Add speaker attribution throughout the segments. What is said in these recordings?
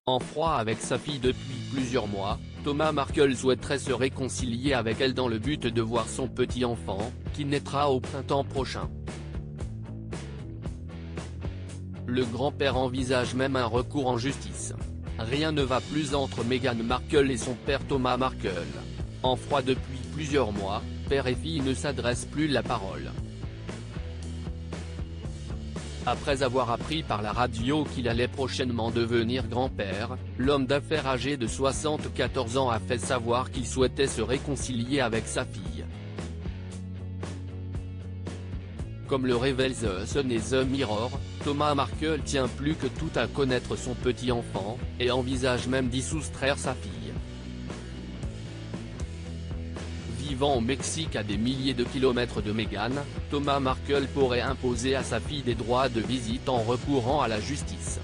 Speaker 1: En froid avec sa fille depuis plusieurs mois, Thomas Markle souhaiterait se réconcilier avec elle dans le but de voir son petit enfant, qui naîtra au printemps prochain. Le grand-père envisage même un recours en justice. Rien ne va plus entre Meghan Markle et son père Thomas Markle. En froid depuis plusieurs mois, père et fille ne s'adressent plus la parole. Après avoir appris par la radio qu'il allait prochainement devenir grand-père, l'homme d'affaires âgé de 74 ans a fait savoir qu'il souhaitait se réconcilier avec sa fille. Comme le révèle The Sun et The Mirror, Thomas Markle tient plus que tout à connaître son petit enfant, et envisage même d'y soustraire sa fille. Vivant au Mexique à des milliers de kilomètres de Meghan, Thomas Markle pourrait imposer à sa fille des droits de visite en recourant à la justice.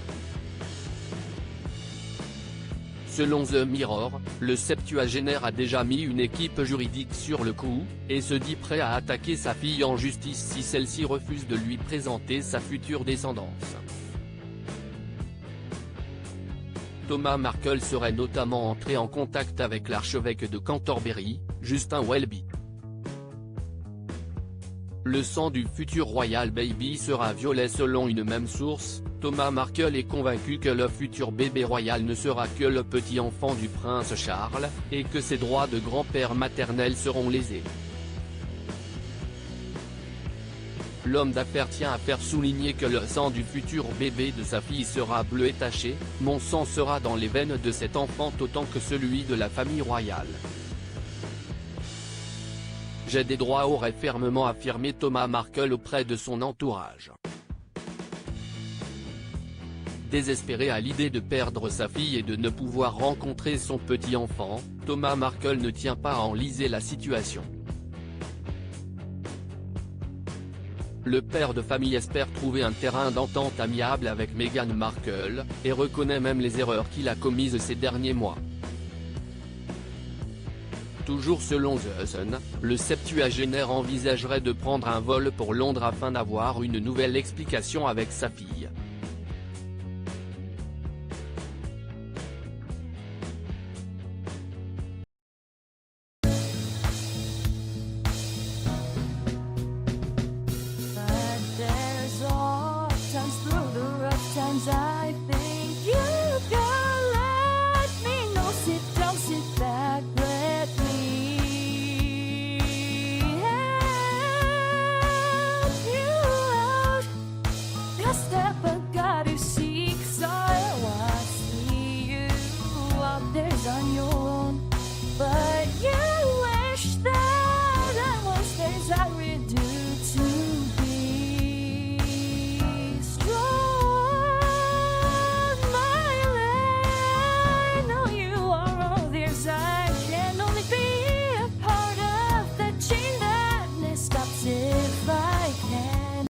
Speaker 1: Selon The Mirror, le septuagénaire a déjà mis une équipe juridique sur le coup, et se dit prêt à attaquer sa fille en justice si celle-ci refuse de lui présenter sa future descendance. Thomas Markle serait notamment entré en contact avec l'archevêque de Canterbury, Justin Welby. Le sang du futur royal baby sera violet selon une même source. Thomas Markle est convaincu que le futur bébé royal ne sera que le petit enfant du prince Charles, et que ses droits de grand-père maternel seront lésés. L'homme d'affaires tient à faire souligner que le sang du futur bébé de sa fille sera bleu et taché. « Mon sang sera dans les veines de cet enfant autant que celui de la famille royale. J'ai des droits » aurait fermement affirmé Thomas Markle auprès de son entourage. Désespéré à l'idée de perdre sa fille et de ne pouvoir rencontrer son petit enfant, Thomas Markle ne tient pas à enliser la situation. Le père de famille espère trouver un terrain d'entente amiable avec Meghan Markle, et reconnaît même les erreurs qu'il a commises ces derniers mois. Toujours selon The Sun, le septuagénaire envisagerait de prendre un vol pour Londres afin d'avoir une nouvelle explication avec sa fille.